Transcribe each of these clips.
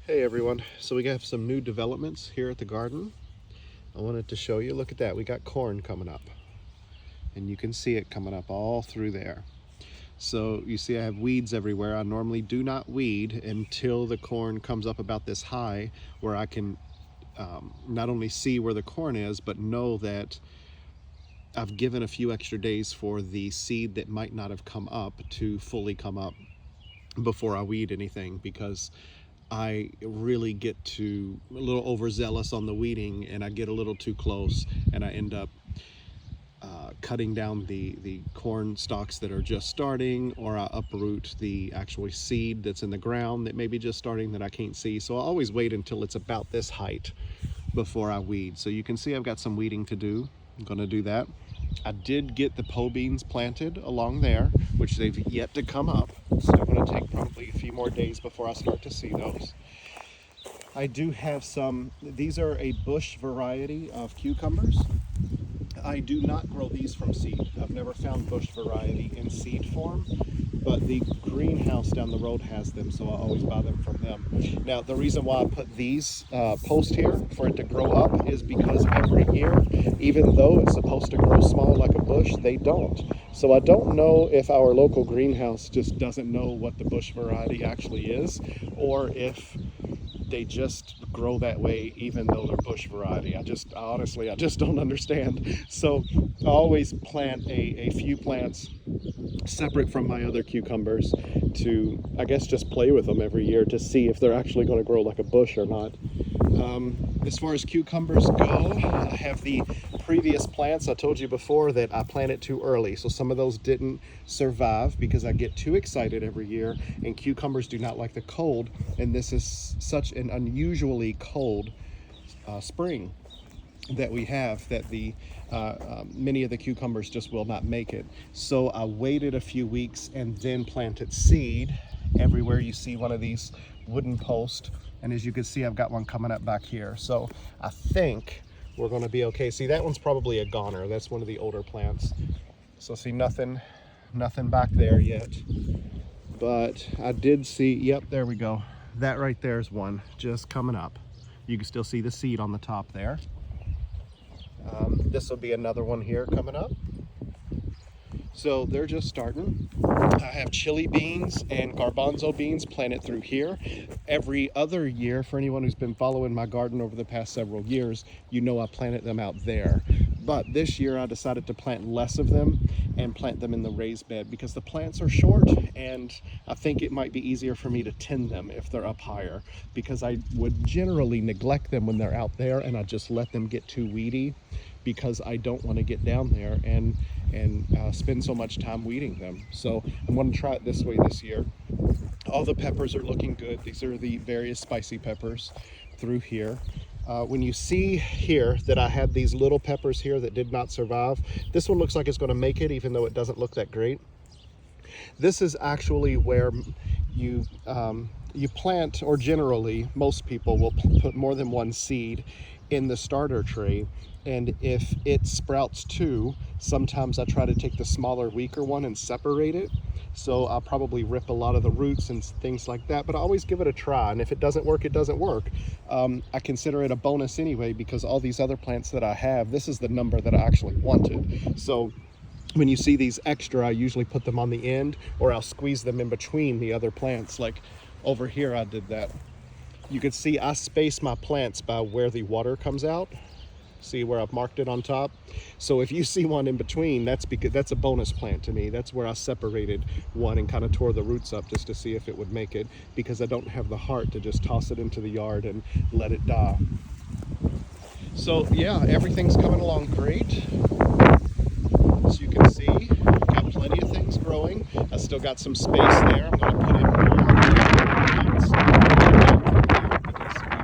Hey everyone, so we have some new developments here at the garden. I wanted to show you, look at that, we got corn coming up. And you can see it coming up all through there. So you see I have weeds everywhere. I normally do not weed until the corn comes up about this high, where I can not only see where the corn is, but know that I've given a few extra days for the seed that might not have come up to fully come up before I weed anything, because I really get a little overzealous on the weeding, and I get a little too close, and I end up cutting down the corn stalks that are just starting, or I uproot the actual seed that's in the ground that may be just starting that I can't see. So I always wait until it's about this height before I weed. So you can see I've got some weeding to do. I'm going to do that. I did get the po beans planted along there, which they've yet to come up. It's still going to take probably a few more days before I start to see those. I do have some, these are a bush variety of cucumbers. I do not grow these from seed. I've never found bush variety in seed form, but the greenhouse down the road has them, so I always buy them from them. Now, the reason why I put these posts here for it to grow up is because every year, even though it's supposed to grow small like a bush, they don't. So I don't know if our local greenhouse just doesn't know what the bush variety actually is, or if they just grow that way even though they're bush variety. Honestly, I just don't understand. So I always plant a few plants separate from my other cucumbers to, I guess, just play with them every year to see if they're actually going to grow like a bush or not. As far as cucumbers go, I have the previous plants. I told you before that I planted too early, so some of those didn't survive because I get too excited every year, and cucumbers do not like the cold, and this is such an unusually cold spring that we have, that the many of the cucumbers just will not make it. So I waited a few weeks and then planted seed everywhere you see one of these wooden posts, and as you can see, I've got one coming up back here. So I think we're going to be okay. See, that one's probably a goner. That's one of the older plants. So see, nothing back there yet, but I did see, yep, there we go. That right there is one just coming up. You can still see the seed on the top there. This will be another one here coming up. So they're just starting. I have chili beans and garbanzo beans planted through here. Every other year, for anyone who's been following my garden over the past several years, you know I planted them out there. But this year I decided to plant less of them and plant them in the raised bed because the plants are short, and I think it might be easier for me to tend them if they're up higher, because I would generally neglect them when they're out there and I just let them get too weedy, because I don't want to get down there and spend so much time weeding them. So I'm going to try it this way this year. All the peppers are looking good. These are the various spicy peppers through here. When you see here that I had these little peppers here that did not survive, this one looks like it's going to make it, even though it doesn't look that great. This is actually where you plant, or generally most people will put more than one seed in the starter tray, and if it sprouts two, sometimes I try to take the smaller, weaker one and separate it. So I'll probably rip a lot of the roots and things like that, but I always give it a try, and if it doesn't work, it doesn't work. I consider it a bonus anyway, because all these other plants that I have, this is the number that I actually wanted. So when you see these extra, I usually put them on the end, or I'll squeeze them in between the other plants. Like over here, I did that. You can see I space my plants by where the water comes out. See where I've marked it on top? So if you see one in between, that's because that's a bonus plant to me. That's where I separated one and kind of tore the roots up just to see if it would make it, because I don't have the heart to just toss it into the yard and let it die. So yeah, everything's coming along great. As you can see, got plenty of things growing. I still got some space there. I'm going to put in more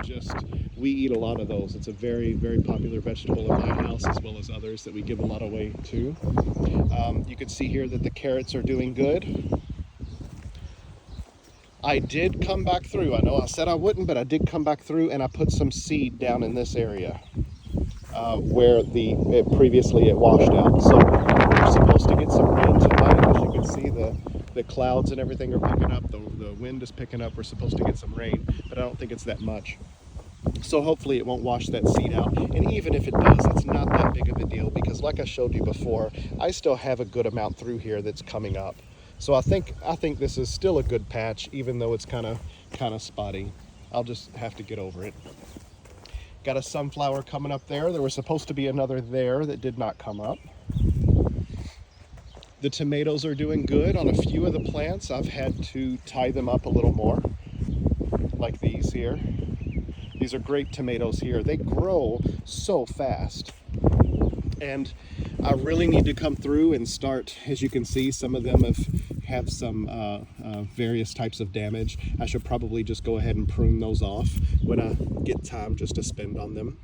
because we eat a lot of those. It's a very, very popular vegetable in my house, as well as others that we give a lot away to. You can see here that the carrots are doing good. I did come back through. I know I said I wouldn't, but I did come back through, and I put some seed down in this area where previously it washed out. So we're supposed to get some rain tonight. As you can see, the the clouds and everything are picking up, the wind is picking up, we're supposed to get some rain, but I don't think it's that much. So hopefully it won't wash that seed out. And even if it does, it's not that big of a deal because like I showed you before, I still have a good amount through here that's coming up. So I think this is still a good patch, even though it's kind of spotty. I'll just have to get over it. Got a sunflower coming up there. There was supposed to be another there that did not come up. The tomatoes are doing good. On a few of the plants, I've had to tie them up a little more, like these here. These are great tomatoes here. They grow so fast. And I really need to come through and start, as you can see, some of them have some various types of damage. I should probably just go ahead and prune those off when I get time just to spend on them.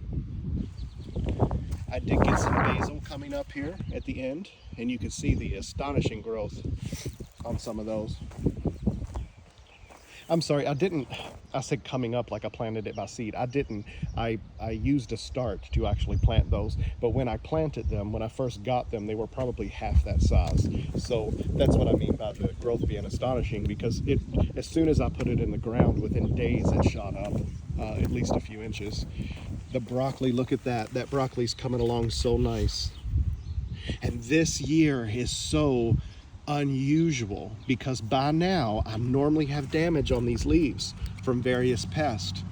I did get some basil coming up here at the end, and you can see the astonishing growth on some of those. I'm sorry, I said coming up like I planted it by seed. I didn't. I used a start to actually plant those, but when I planted them, when I first got them, they were probably half that size. So that's what I mean by the growth being astonishing, because as soon as I put it in the ground, within days it shot up at least a few inches. The broccoli, look at that. That broccoli's coming along so nice. And this year is so unusual because by now I normally have damage on these leaves from various pests,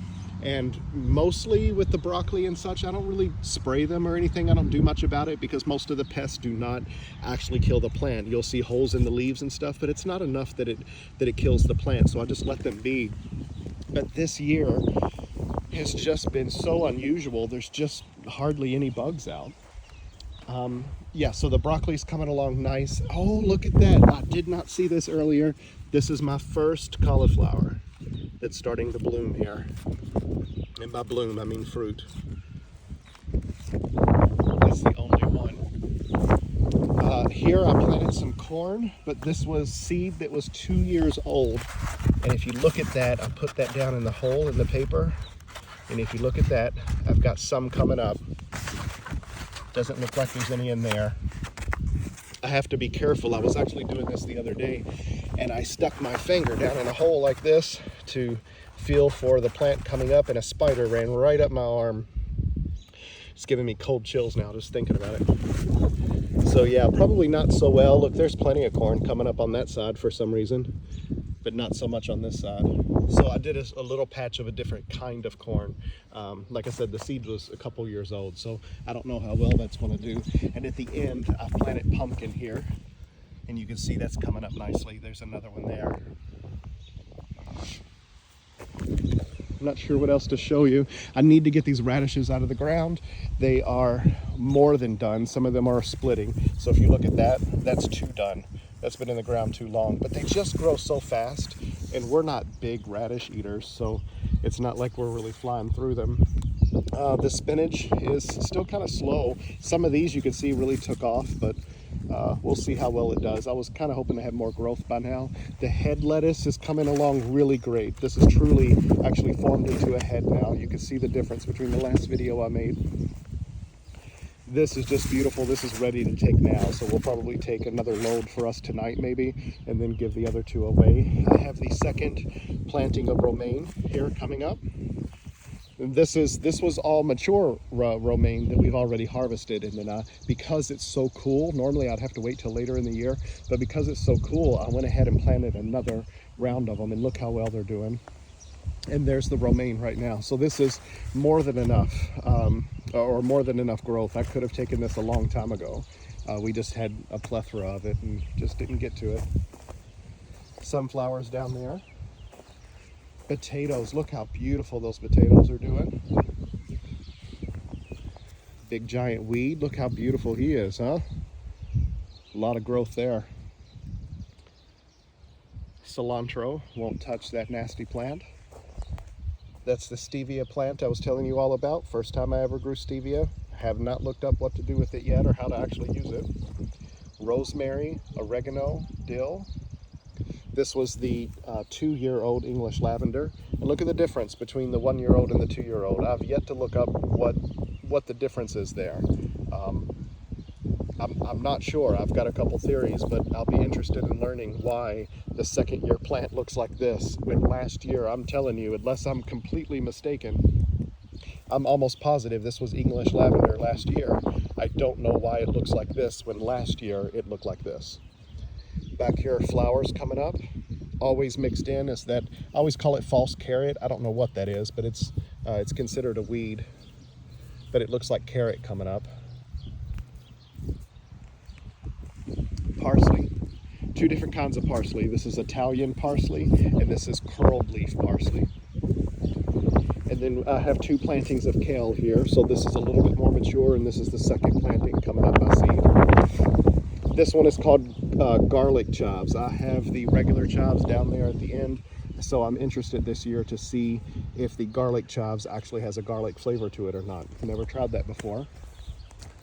and mostly with the broccoli and such, I don't really spray them or anything. I don't do much about it because most of the pests do not actually kill the plant. You'll see holes in the leaves and stuff, but it's not enough that it kills the plant, so I just let them be. But this year has just been so unusual. There's just hardly any bugs out. Yeah, so the broccoli's coming along nice. Oh, look at that. I did not see this earlier. This is my first cauliflower that's starting to bloom here. And by bloom, I mean fruit. That's the only one. Here I planted some corn, but this was seed that was 2 years old. And if you look at that, I put that down in the hole in the paper. And if you look at that, I've got some coming up. Doesn't look like there's any in there. I have to be careful. I was actually doing this the other day, and I stuck my finger down in a hole like this to feel for the plant coming up, and a spider ran right up my arm. It's giving me cold chills now just thinking about it. So yeah, probably not so well. Look, there's plenty of corn coming up on that side for some reason, but not so much on this side. So I did a little patch of a different kind of corn. Like I said, the seed was a couple years old, so I don't know how well that's going to do. And at the end, I planted pumpkin here, and you can see that's coming up nicely. There's another one there. I'm not sure what else to show you. I need to get these radishes out of the ground. They are more than done. Some of them are splitting. So if you look at that, that's 2 done. That's been in the ground too long, but they just grow so fast, and we're not big radish eaters, so it's not like we're really flying through them. The spinach is still kind of slow. Some of these you can see really took off, but we'll see how well it does. I was kind of hoping to have more growth by now. The head lettuce is coming along really great. This is truly actually formed into a head now. You can see the difference between the last video I made. This is just beautiful. This is ready to take now, so we'll probably take another load for us tonight maybe, and then give the other 2 away. I have the second planting of romaine here coming up. This was all mature romaine that we've already harvested, and then because it's so cool, normally I'd have to wait till later in the year, but because it's so cool, I went ahead and planted another round of them, and look how well they're doing. And there's the romaine right now. So this is more than enough, or more than enough growth. I could have taken this a long time ago. We just had a plethora of it and just didn't get to it. Sunflowers down there. Potatoes, look how beautiful those potatoes are doing. Big giant weed, look how beautiful he is, huh? A lot of growth there. Cilantro, won't touch that nasty plant. That's the stevia plant I was telling you all about. First time I ever grew stevia. Have not looked up what to do with it yet or how to actually use it. Rosemary, oregano, dill. This was the 2-year-old English lavender. And look at the difference between the 1-year-old and the 2-year-old. I've yet to look up what the difference is there. I'm not sure. I've got a couple theories, but I'll be interested in learning why the second year plant looks like this when last year, I'm telling you, unless I'm completely mistaken, I'm almost positive this was English lavender last year. I don't know why it looks like this when last year it looked like this. Back here are flowers coming up. Always mixed in is that, I always call it false carrot. I don't know what that is, but it's considered a weed. But it looks like carrot coming up. Parsley. Two different kinds of parsley. This is Italian parsley, and this is curled leaf parsley. And then I have two plantings of kale here. So this is a little bit more mature, and this is the second planting coming up by seed. This one is called garlic chives. I have the regular chives down there at the end. So I'm interested this year to see if the garlic chives actually has a garlic flavor to it or not. Never tried that before.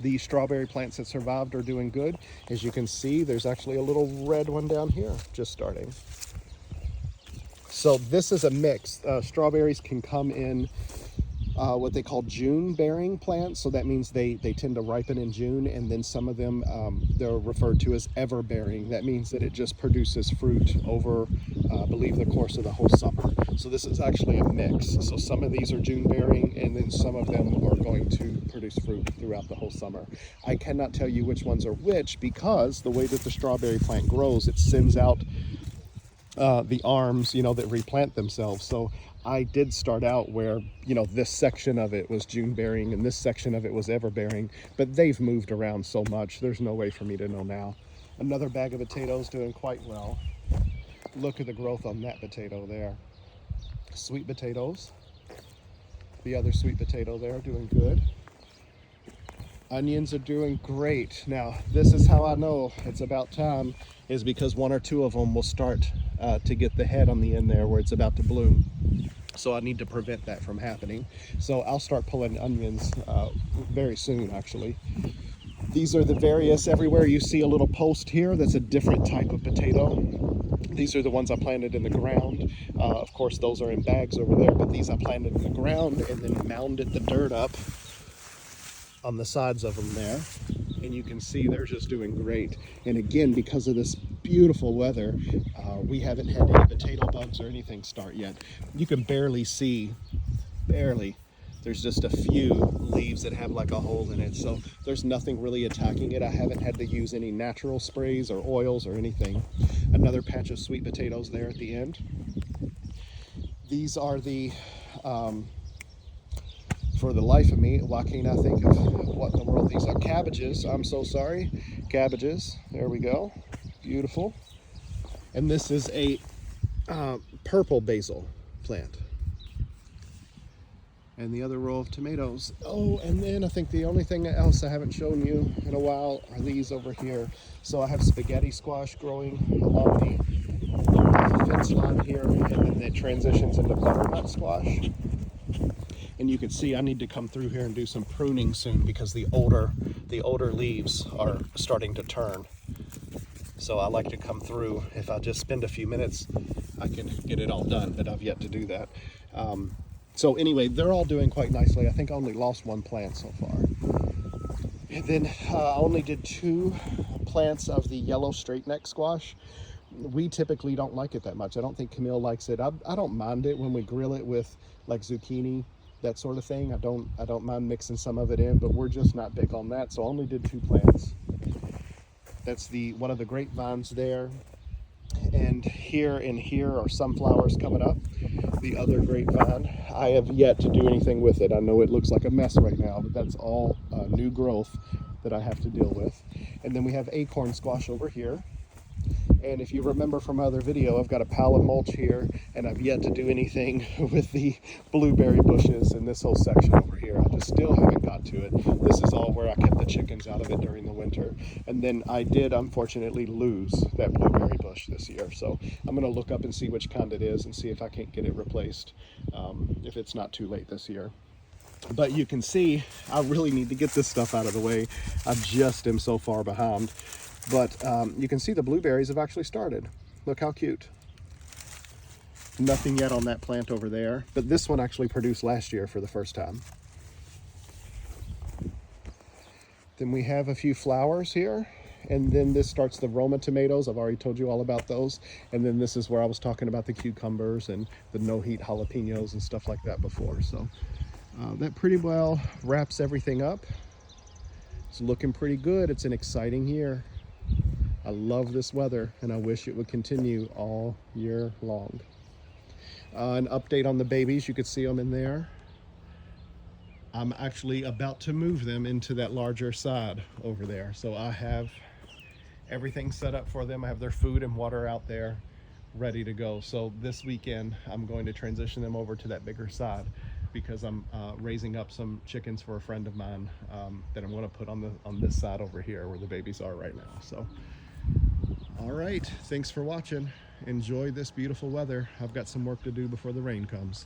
The strawberry plants that survived are doing good. As you can see, there's actually a little red one down here just starting. So this is a mix. Strawberries can come in what they call June bearing plants. So that means they tend to ripen in June, and then some of them, they're referred to as ever bearing. That means that it just produces fruit over, I believe, the course of the whole summer. So this is actually a mix. So some of these are June bearing, and then some of them are going to produce fruit throughout the whole summer. I cannot tell you which ones are which, because the way that the strawberry plant grows, it sends out the arms, that replant themselves. So I did start out where, this section of it was June bearing and this section of it was ever bearing, but they've moved around so much, there's no way for me to know now. Another bag of potatoes doing quite well. Look at the growth on that potato there. Sweet potatoes. The other sweet potato there doing good. Onions are doing great. Now, this is how I know it's about time, is because one or two of them will start to get the head on the end there where it's about to bloom. So I need to prevent that from happening. So I'll start pulling onions very soon, actually. These are the various, everywhere you see a little post here, that's a different type of potato. These are the ones I planted in the ground. Of course, those are in bags over there, but these I planted in the ground and then mounded the dirt up on the sides of them there. And you can see they're just doing great. And again, because of this beautiful weather, we haven't had any potato bugs or anything start yet. You can barely see, there's just a few leaves that have like a hole in it. So there's nothing really attacking it. I haven't had to use any natural sprays or oils or anything. Another patch of sweet potatoes there at the end. These are the, for the life of me, why can't I think of what in the world these are? Cabbages, I'm so sorry. Cabbages, there we go. Beautiful. And this is a purple basil plant. And the other row of tomatoes. Oh, and then I think the only thing else I haven't shown you in a while are these over here. So I have spaghetti squash growing along the fence line here, and then it transitions into butternut squash. And you can see I need to come through here and do some pruning soon, because the older leaves are starting to turn. So I like to come through. If I just spend a few minutes, I can get it all done, but I've yet to do that. So anyway, they're all doing quite nicely. I think I only lost one plant so far. And then I only did 2 plants of the yellow straight neck squash. We typically don't like it that much. I don't think Camille likes it. I don't mind it when we grill it with like zucchini, that sort of thing. I don't mind mixing some of it in, but we're just not big on that. So I only did 2 plants. That's one of the grapevines there. And here and here are sunflowers coming up. The other grapevine, I have yet to do anything with it. I know it looks like a mess right now, but that's all new growth that I have to deal with. And then we have acorn squash over here. And if you remember from my other video, I've got a pile of mulch here, and I've yet to do anything with the blueberry bushes in this whole section over here. I just still haven't got to it. This is all where I kept the chickens out of it during the winter. And then I did, unfortunately, lose that blueberry bush this year. So I'm going to look up and see which kind it is and see if I can't get it replaced if it's not too late this year. But you can see I really need to get this stuff out of the way. I just am so far behind. But you can see the blueberries have actually started. Look how cute. Nothing yet on that plant over there, but this one actually produced last year for the first time. Then we have a few flowers here. And then this starts the Roma tomatoes. I've already told you all about those. And then this is where I was talking about the cucumbers and the no-heat jalapenos and stuff like that before. So that pretty well wraps everything up. It's looking pretty good. It's an exciting year. I love this weather and I wish it would continue all year long. An update on the babies, you could see them in there. I'm actually about to move them into that larger side over there. So I have everything set up for them. I have their food and water out there ready to go. So this weekend I'm going to transition them over to that bigger side because I'm raising up some chickens for a friend of mine that I'm going to put on this side over here where the babies are right now. So all right, thanks for watching. Enjoy this beautiful weather. I've got some work to do before the rain comes.